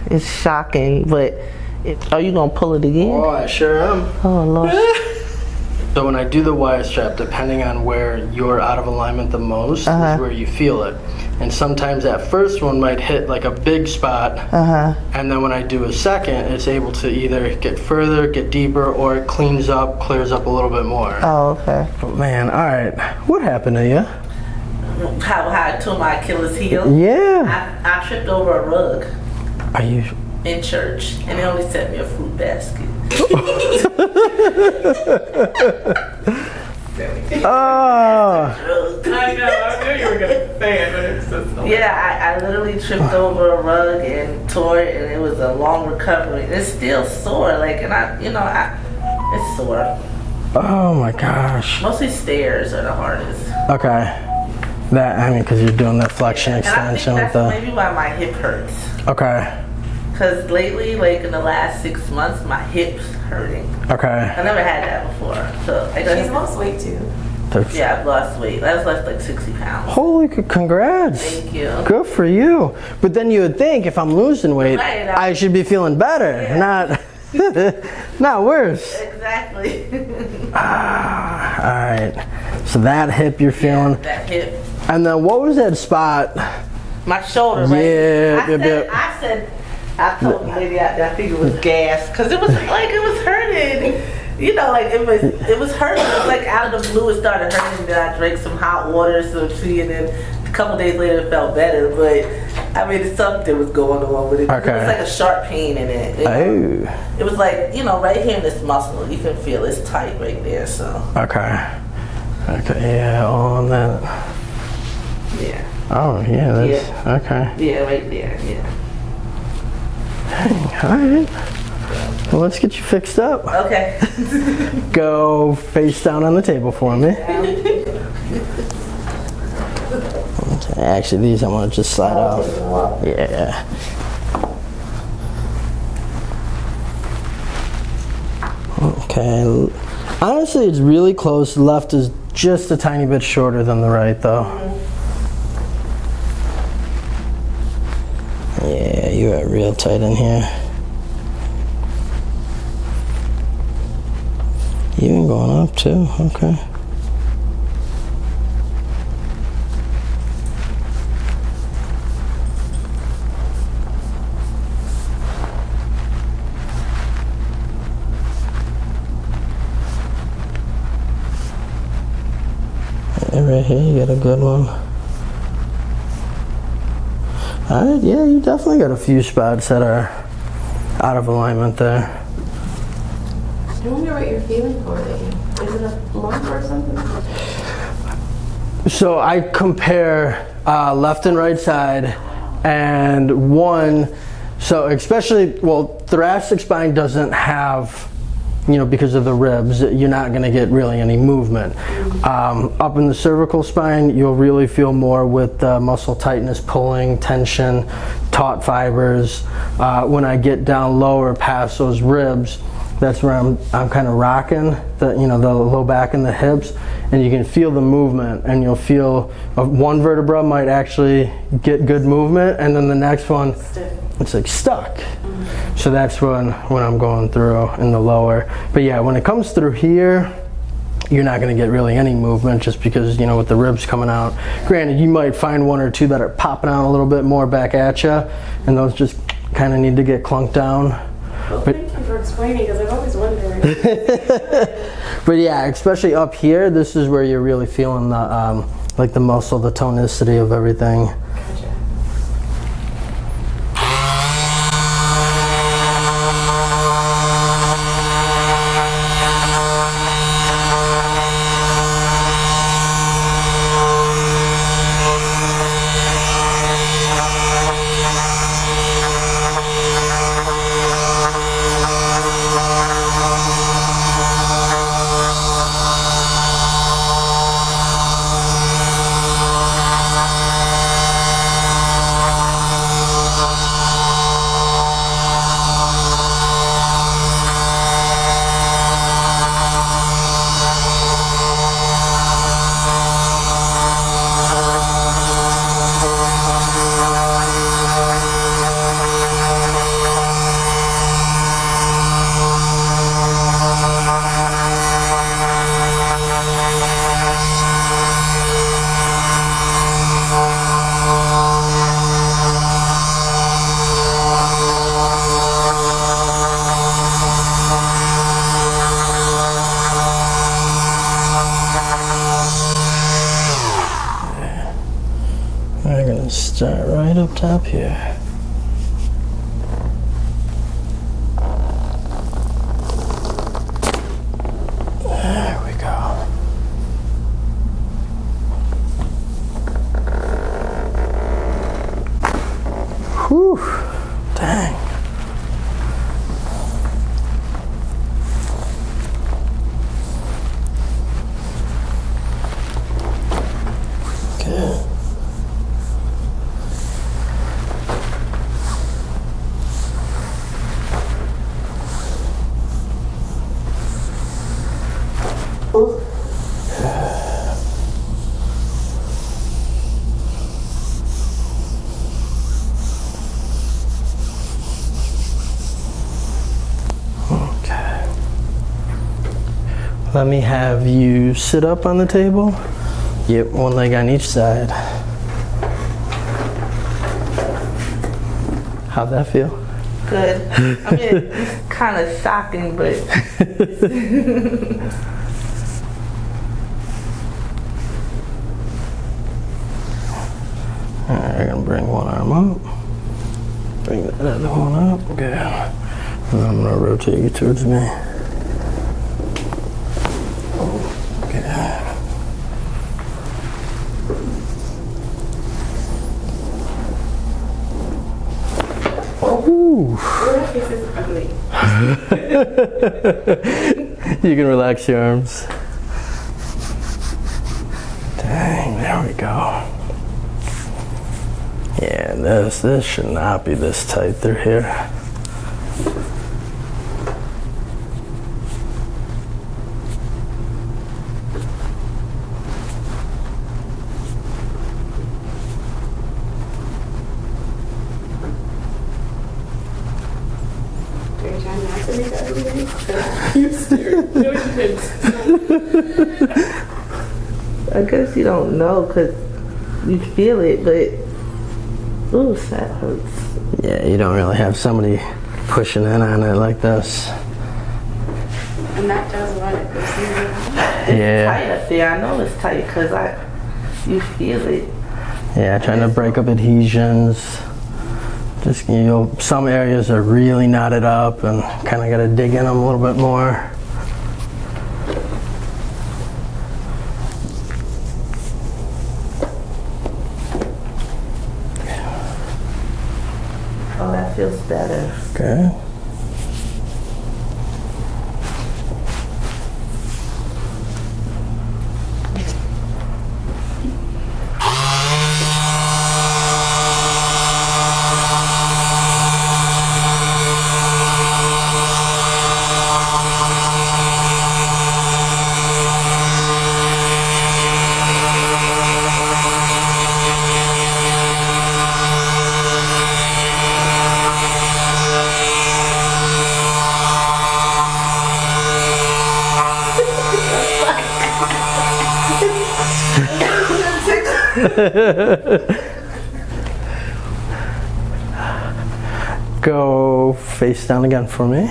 It's shocking, but are you gonna pull it again? Oh, I sure am. Oh Lord. So when I do the Y strap, depending on where you're out of alignment the most is where you feel it. And sometimes that first one might hit like a big spot, and then when I do a second, it's able to either get further, get deeper, or it clears up a little bit more. Oh, okay. Oh, man, all right. What happened to you? How I tore my Achilles heel? Yeah. I tripped over a rug. Are you? In church, and they only sent me a fruit basket. Oh. I know, I knew you were gonna say it, but it's just so Yeah, I literally tripped over a rug and tore it, and it was a long recovery. It's still sore, like, and it's sore. Oh my gosh. Mostly stairs are the hardest. Okay. Because you're doing that flexion extension and I with think that's maybe why my hip hurts. Okay. Because lately, like in the last 6 months, my hip's hurting. Okay. I never had that before. So She's lost weight too. Yeah, I've lost weight. I was left like 60 pounds. Holy congrats. Thank you. Good for you. But then you would think if I'm losing weight, Right, I should be feeling better, not worse. Exactly. All right. So that hip you're feeling. Yeah, that hip. And then what was that spot? My shoulder, right? Yeah. I told the lady out there, I think it was gas, because it was like it was hurting. You know, like it was hurting. It was like out of the blue, it started hurting. And then I drank some hot water, some tea, and then a couple days later it felt better. But I mean, something was going on with it. Okay. It was like a sharp pain in it. It was like, right here in this muscle, you can feel it's tight right there. So. Okay. Yeah, on that. Yeah. Oh, yeah. That's okay. Yeah, right there. Yeah. All right. Well, let's get you fixed up. Okay. Go face down on the table for me. Okay, actually, these I want to just slide off. Yeah. Okay. Honestly, it's really close. Left is just a tiny bit shorter than the right, though. Yeah, you are real tight in here. Even going up too, okay. Yeah, right here you got a good one. Alright, yeah, you definitely got a few spots that are out of alignment there. I wonder what you're feeling for it. Is it a lump or something? So I compare left and right side, and so especially, thoracic spine doesn't have, because of the ribs, you're not going to get really any movement. Up in the cervical spine, you'll really feel more with muscle tightness, pulling, tension, taut fibers. When I get down lower past those ribs, that's where I'm kind of rocking the low back and the hips, and you can feel the movement, and you'll feel one vertebra might actually get good movement, and then the next one, it's like stuck. So that's when I'm going through in the lower. But yeah, when it comes through here, you're not going to get really any movement just because, with the ribs coming out. Granted, you might find one or two that are popping out a little bit more back at you, and those just kind of need to get clunked down. Well, thank you for explaining, because I've always wondered. But yeah, especially up here, this is where you're really feeling the like the muscle, the tonicity of everything. Gotcha. Start right up top here. There we go. Whew, dang. Okay. Okay. Let me have you sit up on the table. Yep, one leg on each side. How'd that feel? Good. I mean, it's kind of shocking, but Alright, I'm gonna bring one arm up. Bring that other one up. Good. And I'm gonna rotate you towards me. Okay. Ooh. This is ugly. You can relax your arms. Dang, there we go. Yeah, this should not be this tight through here. Are you trying not to make it ugly? You scared. No, you didn't. I guess you don't know because you feel it, but ooh, that hurts. Yeah, you don't really have somebody pushing in on it like this. And that does what it goes through. Yeah. Tight up there. I know it's tight because you feel it. Yeah, trying to break up adhesions. Just, you know, some areas are really knotted up and kind of got to dig in them a little bit more. Oh, that feels better. Okay. Go face down again for me.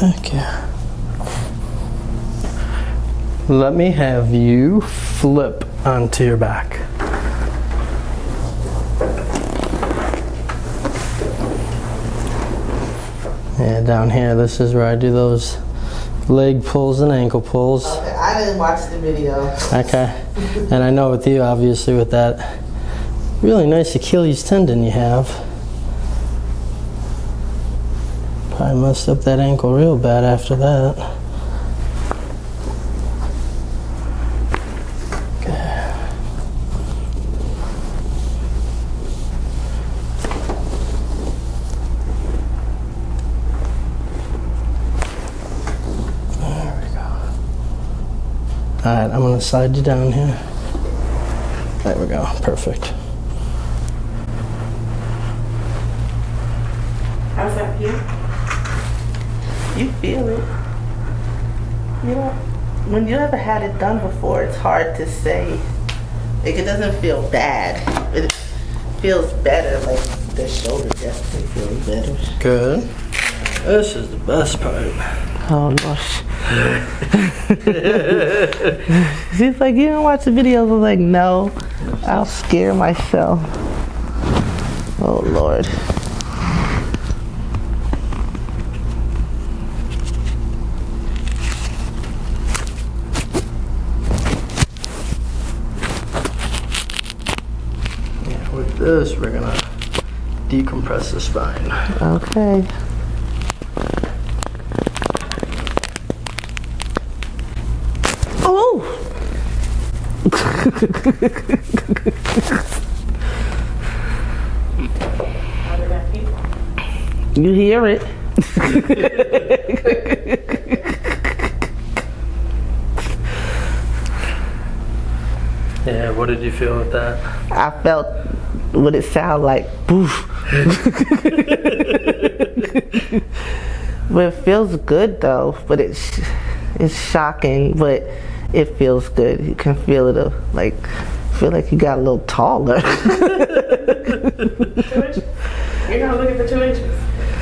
Okay. Let me have you flip onto your back. Yeah, down here, this is where I do those leg pulls and ankle pulls. Okay, I didn't watch the video. Okay. And I know with you, obviously, with that really nice Achilles tendon you have, probably messed up that ankle real bad after that. Alright, I'm going to slide you down here. There we go. Perfect. How's that feel? You feel it. You know, when you ever had it done before, it's hard to say. Like, it doesn't feel bad. It feels better. Like, the shoulder definitely feels better. Good. This is the best part. Oh, gosh. She's like, you don't watch the videos? I was like, no. I'll scare myself. Oh, Lord. Yeah, with this, we're going to decompress the spine. Okay. Oh! How did that feel? You hear it. Yeah, what did you feel with that? I felt what it sounded like. Boof. But it feels good though. But it's shocking, but it feels good. You can feel it, feel like you got a little taller. 2 inches? You're gonna look at the 2 inches.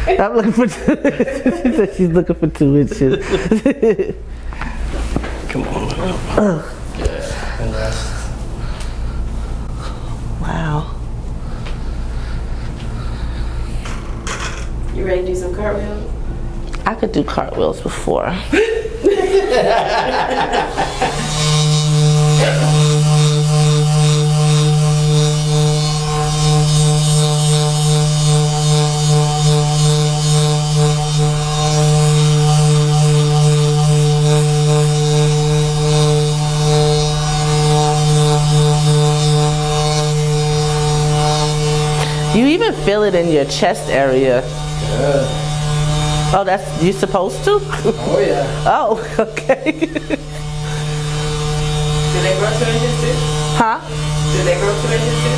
I'm looking for 2 inches. She said she's looking for 2 inches. Come on. Yeah, and rest. Wow. You ready to do some cartwheels? I could do cartwheels before. You even feel it in your chest area. Good. Oh, that's, you supposed to? Oh, yeah. Oh, okay. Do they grow 2 inches too? Huh? Do they grow 2 inches too?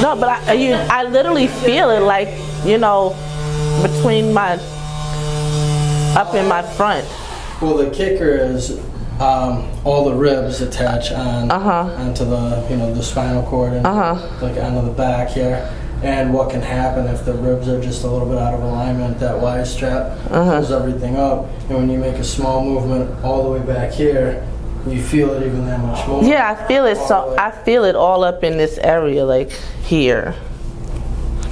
No, but I literally feel it, like, you know, between my, up in my front. Well, the kicker is all the ribs attach on onto the, you know, the spinal cord and like onto the back here. And what can happen if the ribs are just a little bit out of alignment, that Y strap pulls everything up. And when you make a small movement all the way back here, you feel it even that much more. Yeah, I feel it. So I feel it all up in this area, like here.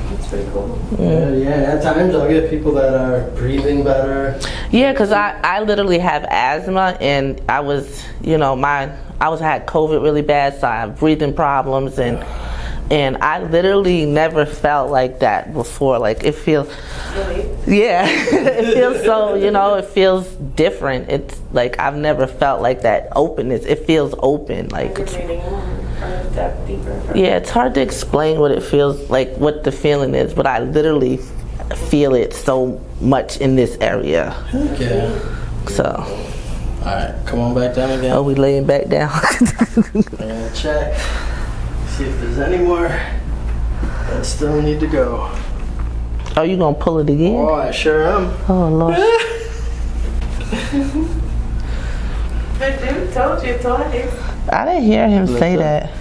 That's pretty cool. Yeah, at times I'll get people that are breathing better. Yeah, because I literally have asthma, and I was, you know, I had COVID really bad, so I have breathing problems, and I literally never felt like that before. Like, it feels, yeah, it feels so, you know, it feels different. It's like I've never felt like that openness. It feels open, like it's, yeah, it's hard to explain what it feels like, what the feeling is, but I literally feel it so much in this area. Okay. So. All right, come on back down again. Oh, we laying back down. I'm gonna check, see if there's any more that still need to go. Oh, you gonna pull it again? Oh, I sure am. Oh, Lord. I told you twice. I didn't hear him say that.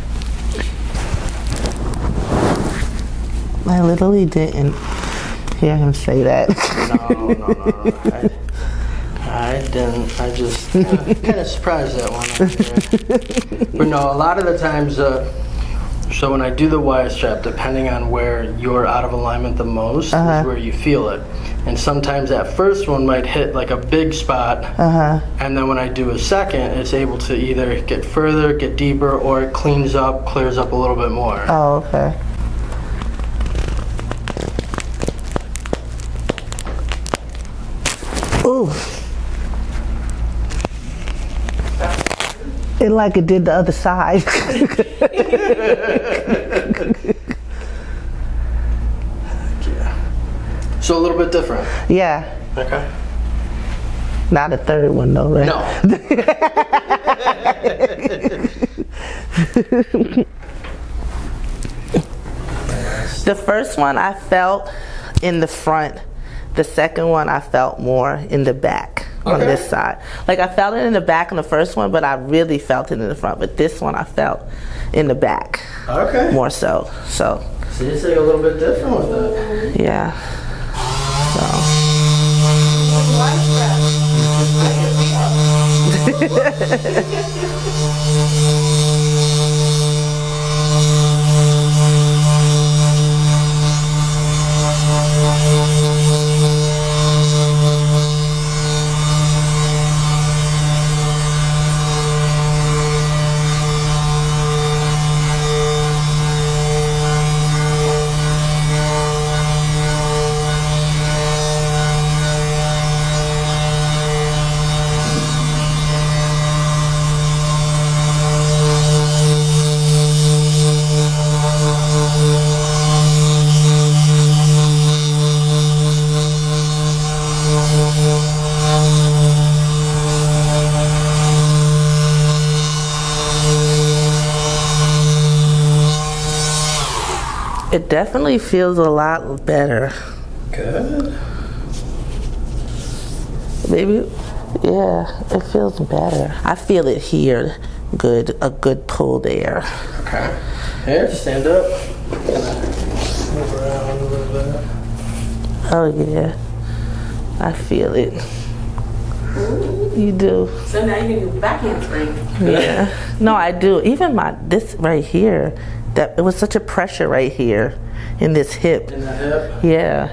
I literally didn't hear him say that. No. I didn't. I just kind of surprised that one. But no, a lot of the times So when I do the Y strap, depending on where you're out of alignment the most is where you feel it. And sometimes that first one might hit like a big spot, and then when I do a second, it's able to either get further, get deeper, or it clears up a little bit more. Oh, okay. Ooh. It like it did the other side. So a little bit different. Yeah. Okay. Not a third one though, right? No. The first one I felt in the front. The second one I felt more in the back on this side. Like I felt it in the back on the first one, but I really felt it in the front. But this one I felt in the back. Okay. More so. So it's like a little bit different with that. yeah. It definitely feels a lot better. Good. Maybe, yeah, it feels better. I feel it here, good, a good pull there. Okay. Here, stand up. Move around a little bit. Oh yeah, I feel it. You do. So now you can do back handspring. Yeah. No, I do. Even this right here, that it was such a pressure right here in this hip. In the hip? Yeah.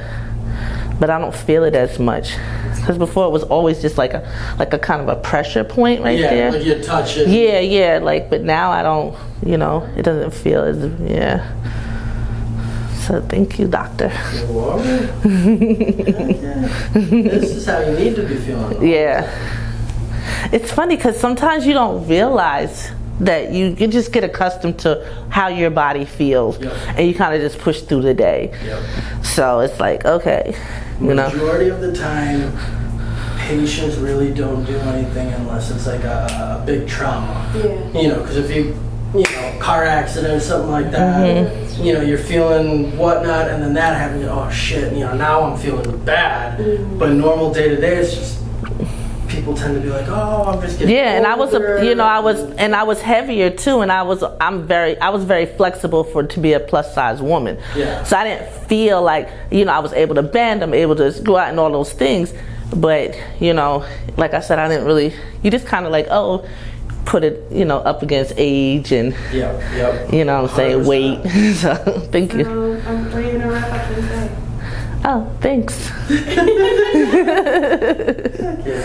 But I don't feel it as much. Because before it was always just like a kind of a pressure point right there. Yeah, like you touch it. Yeah, yeah, like, but now I don't, it doesn't feel as, yeah. So thank you, doctor. You're welcome. Yeah. This is how you need to be feeling. Yeah. It's funny because sometimes you don't realize that you just get accustomed to how your body feels, and you kind of just push through the day. Yep. So it's like, okay, Majority of the time, patients really don't do anything unless it's like a big trauma. Yeah. Because if you car accident or something like that, you're feeling whatnot, and then that happens, oh shit, now I'm feeling bad. But normal day to day, it's just, people tend to be like, oh, I'm just getting older. and I was heavier too, and I was very flexible to be a plus size woman. Yeah. So I didn't feel like, I was able to bend, I'm able to go out and all those things. But, like I said, I didn't really, you just kind of like, put it, up against age and, Yep. what I'm saying, 100%. weight. So, thank you. I'm ready to wrap up this day. Oh, thanks. Yeah.